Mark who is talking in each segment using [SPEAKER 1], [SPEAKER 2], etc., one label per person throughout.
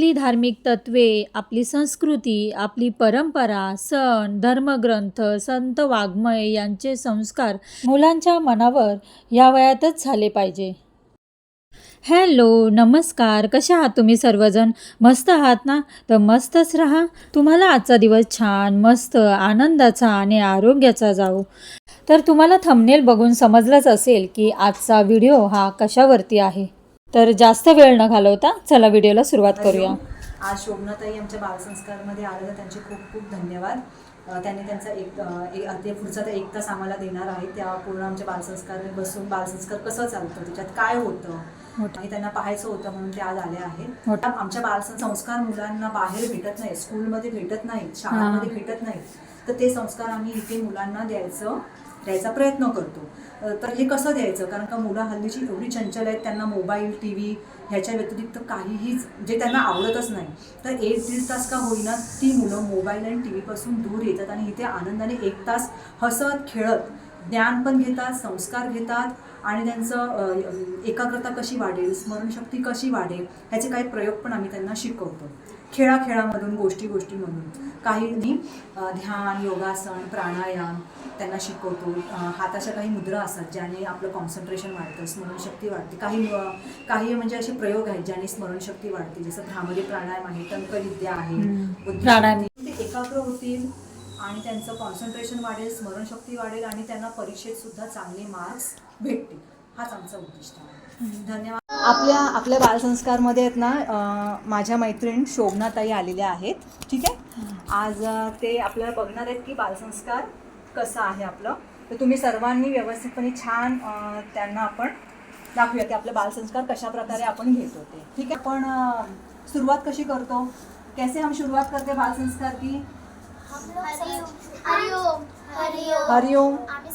[SPEAKER 1] आपली धार्मिक तत्त्वे, आपली संस्कृती, आपली परंपरा, सण, धर्मग्रंथ, संत वाङ्मय यांचे संस्कार मुलांच्या मनावर या वयातच झाले पाहिजे. हॅलो, नमस्कार. कशा आहात तुम्ही सर्वजण? मस्त आहात ना? तर मस्तच राहा. तुम्हाला आजचा दिवस छान, मस्त, आनंदाचा आणि आरोग्याचा जावो. तर तुम्हाला थंबनेल बघून समजलंच असेल की आजचा व्हिडिओ हा कशावरती आहे. तर जास्त वेळ न घालवता चला व्हिडिओला सुरुवात करूया.
[SPEAKER 2] आज शोभनाताई आमच्या बालसंस्कारमध्ये आले तर त्यांचे खूप खूप धन्यवाद. त्यांनी त्यांचा ते पुढचा तर 1 तास आम्हाला देणार आहे. त्या पूर्ण आमच्या बालसंस्कार बसून बालसंस्कार कसं चालतं, त्याच्यात काय होतं आणि त्यांना पाहायचं होतं म्हणून ते आज आले आहेत. आमच्या बालसंस्कार मुलांना बाहेर भेटत नाही, स्कूलमध्ये भेटत नाही, शाळांमध्ये भेटत नाही, तर ते संस्कार आम्ही इथे मुलांना द्यायचा प्रयत्न करतो. तर हे कसं द्यायचं, कारण का मुलं हल्लीची एवढी चंचल आहेत, त्यांना मोबाईल, टी व्ही ह्याच्या व्यतिरिक्त काहीही जे त्यांना आवडतच नाही. तर 1-1.5 तास का होईना ती मुलं मोबाईल आणि टी व्हीपासून दूर येतात आणि इथे आनंदाने 1 तास हसत खेळत ज्ञान पण घेतात, संस्कार घेतात आणि त्यांचं एकाग्रता कशी वाढेल, स्मरणशक्ती कशी वाढेल ह्याचे काही प्रयोग पण आम्ही त्यांना शिकवतो. खेळामधून गोष्टीमधून काही ध्यान, योगासन, प्राणायाम त्यांना शिकवतो. हाताच्या काही मुद्रा असतात ज्याने आपलं कॉन्सन्ट्रेशन वाढतं, स्मरणशक्ती वाढते. काही म्हणजे असे प्रयोग आहेत ज्याने स्मरणशक्ती वाढते, जसं भ्रामरी प्राणायाम आहे, टंकविद्या आहे, प्राणायाम. ते एकाग्र होतील आणि त्यांचं कॉन्सन्ट्रेशन वाढेल, स्मरणशक्ती वाढेल आणि त्यांना परीक्षेत सुद्धा चांगले मार्क्स भेटतील. हाच आमचा उद्दिष्ट आहे. धन्यवाद. आपल्या बालसंस्कारमध्ये आहेत ना, माझ्या मैत्रीण शोभनाताई आलेल्या आहेत. ठीक आहे, आज ते आपल्याला बघणार आहेत की बालसंस्कार कसं आहे आपलं. तर तुम्ही सर्वांनी व्यवस्थितपणे छान त्यांना आपण दाखवूया की आपलं बालसंस्कार कशा प्रकारे आपण घेतो ते. ठीक आहे, आपण सुरुवात कशी करतो, कैसे हम शुरुआत करते बालसंस्कार की? हरिओम.
[SPEAKER 3] आम्ही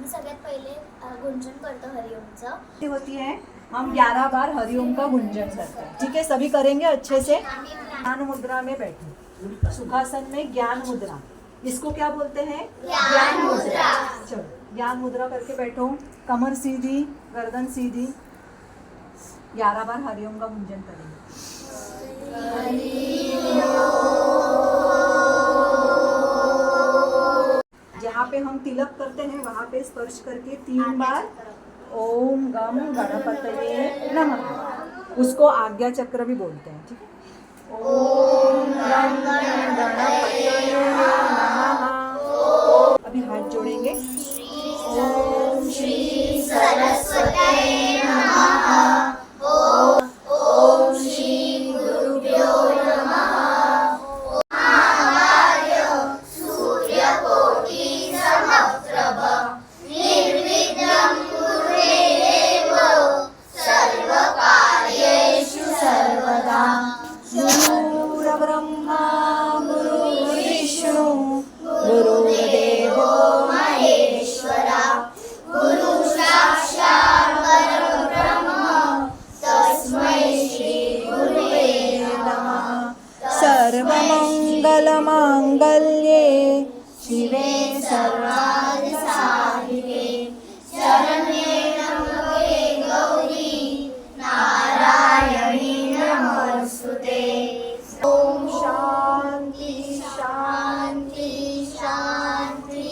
[SPEAKER 3] सगळ्यात पहिले गुंजन करतो हरिओमचं.
[SPEAKER 2] होती है, हम 11 बार हरिओम का गुंजन करते हैं. ठीक है, सभी करेंगे अच्छे से. ज्ञान मुद्रा में बैठे, सुखासन में ज्ञान मुद्रा, इसको क्या बोलते हैं?
[SPEAKER 3] ज्ञान मुद्रा.
[SPEAKER 2] चलो, ज्ञान मुद्रा करके बैठो, कमर सीधी, गर्दन सीधी. 11 बार हरिओम का गुंजन करेंगे. जहाँ पे हम तिलक करते हैं वहाँ पे स्पर्श करके 3 बार ओम गम गणपतये नमः, उसको आज्ञा चक्र भी बोलते हैं. ठीक है, ओम गम गणपतये नमः. अभी हाथ जोड़ेंगे. ओम श्री
[SPEAKER 3] सरस्वती नमः. ओम श्री गुरुभ्यो नमः. सूर्यकोटि समप्रभ निर्विघ्नं कुरुदेव सर्वकार्येषु सर्वदा.
[SPEAKER 2] गुरुर्ब्रह्मा गुरुर्विष्णु गुरुर्देवो
[SPEAKER 3] महेश्वरा. गुरु साक्षात् परब्रह्म तस्मै श्री गुरुवे नमः.
[SPEAKER 2] सर्वमंगल मांगल्ये शिवे सर्वार्थ
[SPEAKER 3] साधिके शरण्ये त्र्यंबके गौरी नारायणी नमोस्तुते. ओम
[SPEAKER 2] शांती
[SPEAKER 3] शांति शांति.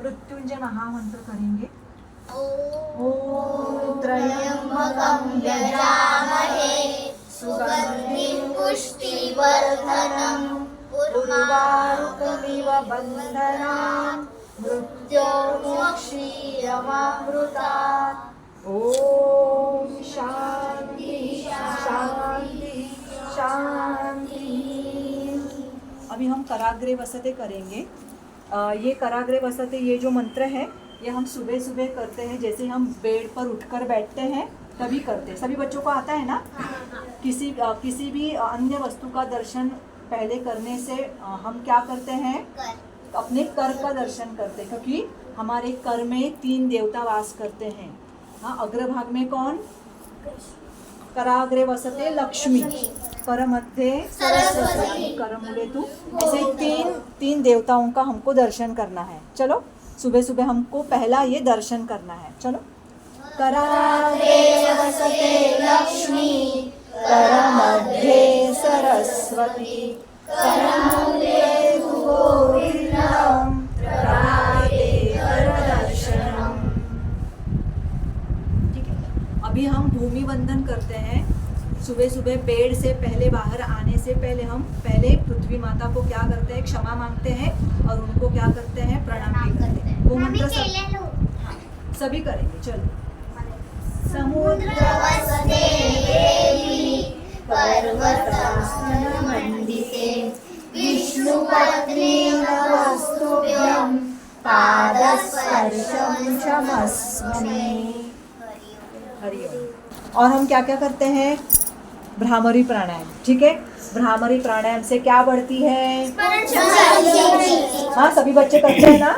[SPEAKER 2] मृत्युंजय महामंत्र करेंगे.
[SPEAKER 3] ओम त्र्यंबकं यजामहे सुगन्धिं पुष्टिवर्धनं
[SPEAKER 2] उर्वारुकमिव बन्धनान् मृत्योर्मुक्षीयमामृतात्. ओम शांति शांति शांति. अभी हम कराग्रे वसते करेंगे. ये कराग्रे वसते, ये जो मंत्र है ये हम सुबह सुबह करते हैं. जैसे हम बेड पर उठकर बैठते हैं तभी करते हैं. सभी बच्चों को आता है ना? किसी भी अन्य वस्तु का दर्शन पहले करने से हम क्या करते हैं? अपने कर का दर्शन करते हैं, क्योंकि हमारे कर में 3 देवता वास करते हैं. हाँ, अग्रभाग में कौन? कराग्रे वसते लक्ष्मी, करमध्ये सरस्वती, करमुले तू. ऐसे 3 देवताओं का हमको दर्शन करना है. चलो, सुबह सुबह हमको पहला ये दर्शन करना है. चलो. कराग्रे वसते लक्ष्मी करमध्ये सरस्वती करमूले गोविंदम प्रभाते करदर्शनम। ठीक है, अभी हम भूमि वंदन करते हैं। सुबह सुबह बेड से पहले बाहर आने से पहले हम पहले पृथ्वी माता को क्या करते हैं, क्षमा मांगते हैं और उनको क्या करते हैं, प्रणाम भी करते हैं। वो मंत्र सभी करेंगे। चलो।
[SPEAKER 3] समुद्रवसते देवी पर्वतासन मंडिते विष्णुपत्नी नमस्तुभ्यं पादस्पर्शं क्षमस्वमे।
[SPEAKER 2] हरिओम। और हम क्या क्या करते हैं, भ्रामरी प्राणायाम। ठीक है, भ्रामरी प्राणायाम से क्या बढ़ती है, हाँ सभी बच्चे करते हैं ना।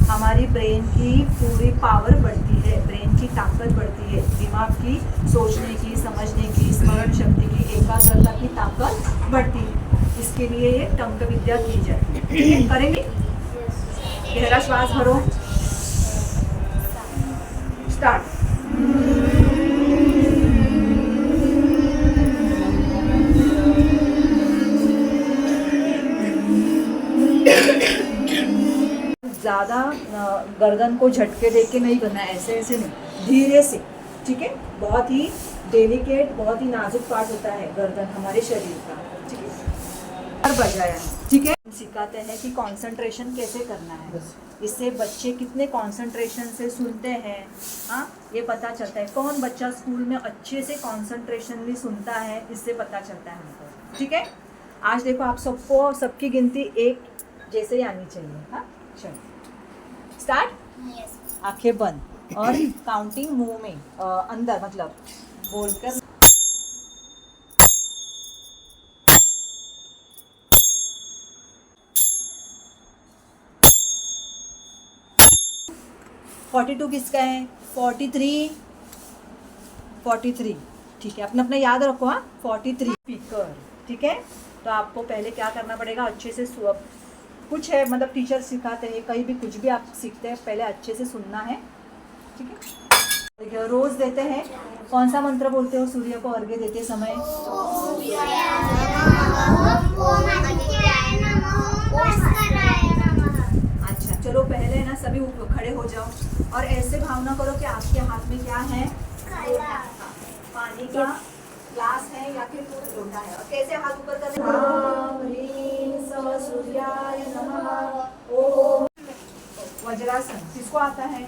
[SPEAKER 2] हमारी ब्रेन की पूरी पावर बढ़ती है, ब्रेन की ताकत बढ़ती है, दिमाग की सोचने की, समझने की, स्मरण शक्ति की, एकाग्रता की ताकत बढ़ती है। इसके लिए ये टंक विद्या की जाती है। करेंगे? गहरा श्वास भरो। स्टार्ट। ज़्यादा गर्दन को झटके दे के नहीं करना, ऐसे ऐसे नहीं, धीरे से। ठीक है, बहुत ही डेलिकेट, बहुत ही नाजुक पार्ट होता है गर्दन हमारे शरीर का। ठीक है, और बजाया। ठीक है, सिखाते हैं कि कंसंट्रेशन कैसे करना है। इससे बच्चे कितने कंसंट्रेशन से सुनते हैं, हाँ ये पता चलता है। कौन बच्चा स्कूल में अच्छे से कंसंट्रेशनली सुनता है, इससे पता चलता है हमको। ठीक है, आज देखो आप सबको, सबकी गिनती एक जैसे ही आनी चाहिए। हाँ चलो स्टार्ट। आंखें बंद और काउंटिंग मुंह में अंदर, मतलब बोलकर। फोर्टी टू किसका है, 43 43। ठीक है, अपना अपना याद रखो। हाँ 43 स्पीकर। ठीक है, तो आपको पहले क्या करना पड़ेगा, अच्छे से कुछ है, मतलब टीचर सिखाते हैं, कहीं भी कुछ भी आप सीखते हैं, पहले अच्छे से सुनना है। ठीक है, देखिए रोज देते हैं, कौन सा मंत्र बोलते हो सूर्य को अर्घ्य देते समय? अच्छा चलो, पहले ना सभी खड़े हो जाओ और ऐसे भावना करो कि आपके हाथ में क्या है, पानी का ग्लास है या फिर कोई लोटा है। और कैसे हाथ ऊपर कर रहे हो, सूर्याय नमः। ओम। वज्रासन किसको आता है?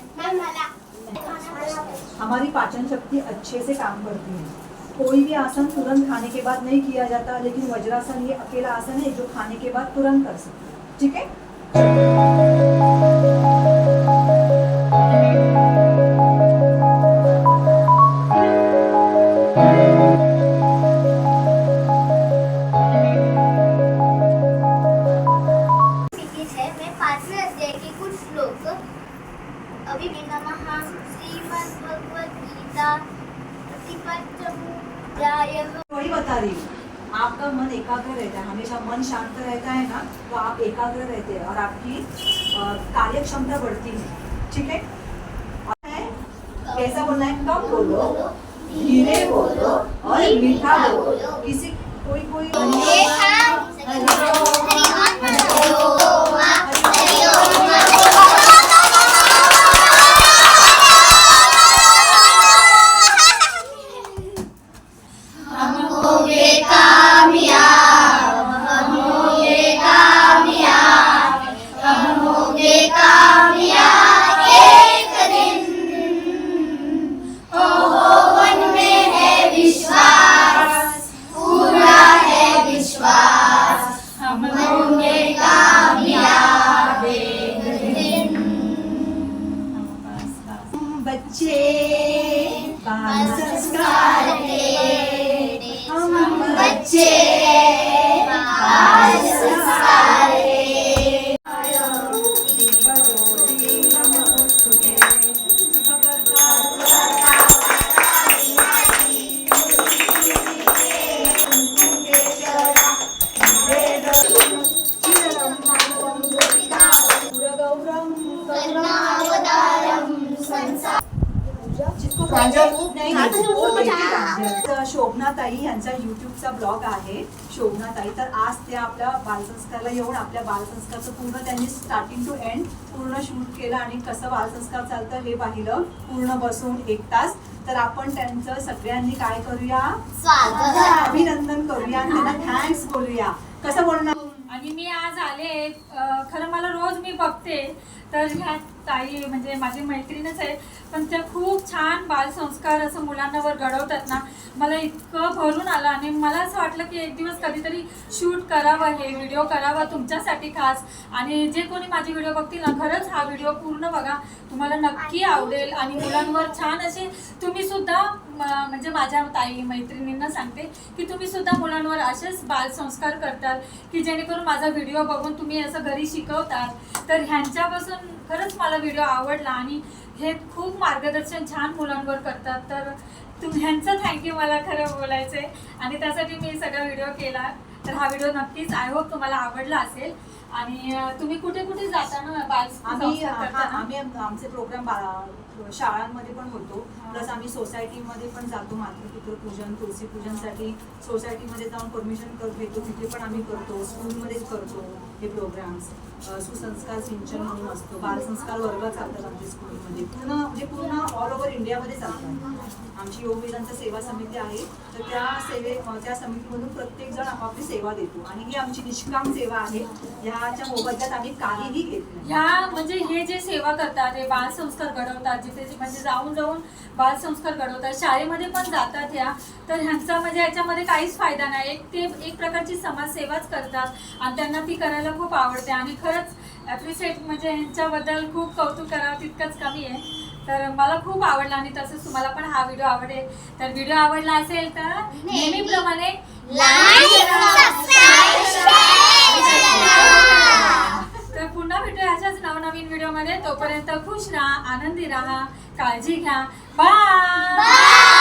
[SPEAKER 2] हमारी पाचन शक्ति अच्छे से काम करती है। कोई भी आसन तुरंत खाने के बाद नहीं किया जाता, लेकिन वज्रासन ये अकेला आसन है जो खाने के बाद तुरंत कर सकते हैं। ठीक है,
[SPEAKER 3] अभी नमः श्रीमद्भगवद्गीता
[SPEAKER 2] वही बता रही हूँ, आपका मन एकाग्र रहता है, हमेशा मन शांत रहता है ना, तो आप एकाग्र रहते हैं और आपकी कार्य क्षमता बढ़ती है। ठीक है, कैसा बोलना है, कम बोलो, धीरे बोलो और मीठा बोलो। किसी कोई कोई बच्चे बाल संस्कार हम बच्चे बाल संस्कार गौरम करुणावतार ताई यांचा यूट्यूबचा ब्लॉग आहे शोभना ताई. तर आज त्या आपल्या बालसंस्कारला येऊन आपल्या बालसंस्कारचं पूर्ण त्यांनी स्टार्टिंग टू एंड पूर्ण शूट केलं आणि कसं बालसंस्कार चालतं हे पाहिलं पूर्ण बसून 1 तास. तर आपण त्यांचं सगळ्यांनी काय करूया,
[SPEAKER 3] स्वागत.
[SPEAKER 2] अभिनंदन करूया आणि त्यांना थँक्स बोलूया. कसं बोलणार?
[SPEAKER 1] आणि मी आज आले, खरं मला रोज मी बघते तर ह्या ताई म्हणजे माझी मैत्रीणच आहे, पण त्या खूप छान बालसंस्कार असं मुलांवर घडवतात ना. मला इतकं भरून आलं आणि मला असं वाटलं की एक दिवस कधीतरी शूट करावं, हे व्हिडिओ करावा तुमच्यासाठी खास. आणि जे कोणी माझे व्हिडिओ बघतील ना, खरंच हा व्हिडिओ पूर्ण बघा, तुम्हाला नक्की आवडेल. आणि मुलांवर छान असे तुम्ही सुद्धा म्हणजे माझ्या ताई मैत्रिणींना सांगते की तुम्ही सुद्धा मुलांवर असेच बालसंस्कार करतात की जेणेकरून माझा व्हिडिओ बघून तुम्ही असं घरी शिकवतात. तर ह्यांच्यापासून खरंच मला व्हिडिओ आवडला आणि हे खूप मार्गदर्शन छान मुलांवर करतात. तर ह्यांचं थँक्यू मला खरं बोलायचं आहे आणि त्यासाठी मी सगळा व्हिडिओ केला. तर हा व्हिडिओ नक्कीच आय होप तुम्हाला आवडला असेल. आणि तुम्ही कुठे कुठे जाता ना
[SPEAKER 2] आम्ही आमचे प्रोग्राम शाळांमध्ये पण होतो, प्लस आम्ही सोसायटीमध्ये पण जातो. मातृपितृ पूजन, तुळशी पूजनसाठी सोसायटीमध्ये जाऊन परमिशन घेतो, तिथे पण आम्ही करतो. स्कूलमध्येच करतो हे प्रोग्राम्स. सुसंस्कार सिंचन म्हणून असतो, बालसंस्कार वर्ग चालतात आमच्या स्कूलमध्ये. पूर्ण ऑल ओव्हर इंडियामध्ये चालतात. आमची योग वेदांत सेवा समिती आहे, तर त्या समितीमधून प्रत्येक जण आपापली सेवा देतो आणि ही आमची निष्काम सेवा आहे. ह्याच्या मोबदल्यात आम्ही काहीही घेत नाही.
[SPEAKER 1] ह्या म्हणजे हे जे सेवा करतात, हे बालसंस्कार घडवतात, जिथे म्हणजे जाऊन बालसंस्कार घडवतात, शाळेमध्ये पण जातात ह्या. तर ह्यांचा म्हणजे याच्यामध्ये काहीच फायदा नाही. एक प्रकारची समाजसेवाच करतात आणि त्यांना ती करायला खूप आवडते. आणि खरंच ॲप्रिशिएट म्हणजे ह्यांच्याबद्दल खूप कौतुक करावं तितकंच कमी आहे. तर मला खूप आवडला आणि तसंच तुम्हाला पण हा व्हिडिओ आवडेल. तर व्हिडिओ आवडला असेल तर नेहमीप्रमाणे तर पुन्हा भेटूया अशाच नवनवीन व्हिडिओमध्ये. तोपर्यंत खुश राहा, आनंदी राहा, काळजी घ्या. बाय.